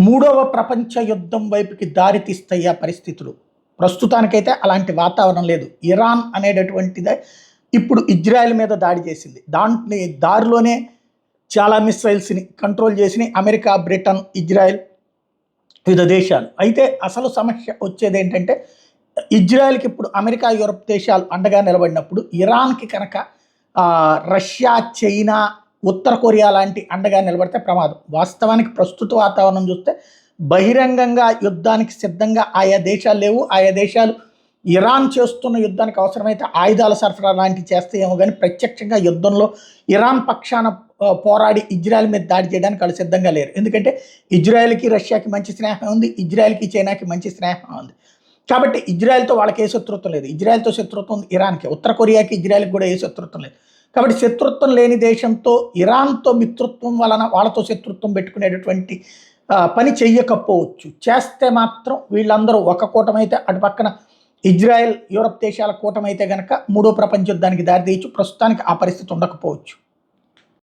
మూడవ ప్రపంచ యుద్ధం వైపుకి దారి తీస్తాయి పరిస్థితులు. ప్రస్తుతానికైతే అలాంటి వాతావరణం లేదు. ఇరాన్ అనేటటువంటిదే ఇప్పుడు ఇజ్రాయెల్ మీద దాడి చేసింది. దారిలోనే చాలా మిస్సైల్స్ని కంట్రోల్ చేసినాయి అమెరికా, బ్రిటన్, ఇజ్రాయెల్, వివిధ దేశాలు. అయితే అసలు సమస్య వచ్చేది ఏంటంటే ఇజ్రాయెల్కి ఇప్పుడు అమెరికా, యూరప్ దేశాలు అండగా నిలబడినప్పుడు ఇరాన్కి కనుక రష్యా, చైనా, ఉత్తర కొరియా లాంటి అండగా నిలబడితే ప్రమాదం. వాస్తవానికి ప్రస్తుత వాతావరణం చూస్తే బహిరంగంగా యుద్ధానికి సిద్ధంగా ఆయా దేశాలు లేవు. ఆయా దేశాలు ఇరాన్ చేస్తున్న యుద్ధానికి అవసరమైతే ఆయుధాల సరఫరా లాంటివి చేస్తాయేమో కానీ ప్రత్యక్షంగా యుద్ధంలో ఇరాన్ పక్షాన పోరాడి ఇజ్రాయెల్ మీద దాడి చేయడానికి వాళ్ళు సిద్ధంగా లేరు. ఎందుకంటే ఇజ్రాయెల్కి, రష్యాకి మంచి స్నేహం ఉంది, ఇజ్రాయెల్కి, చైనాకి మంచి స్నేహం ఉంది. కాబట్టి ఇజ్రాయెల్తో వాళ్ళకి ఏ శత్రుత్వం లేదు. ఇజ్రాయెల్తో శత్రుత్వం ఉంది ఇరాన్కి, ఉత్తర కొరియాకి, ఇజ్రాయెల్కి కూడా ఏ శత్రుత్వం లేదు. కాబట్టి శత్రుత్వం లేని దేశంతో ఇరాన్తో మిత్రత్వం వలన వాళ్ళతో శత్రుత్వం పెట్టుకునేటటువంటి పని చెయ్యకపోవచ్చు. చేస్తే మాత్రం వీళ్ళందరూ ఒక కూటమైతే అటు పక్కన ఇజ్రాయెల్, యూరప్ దేశాల కూటమైతే కనుక మూడో ప్రపంచ యుద్ధానికి దారి తీయచ్చు. ప్రస్తుతానికి ఆ పరిస్థితి ఉండకపోవచ్చు.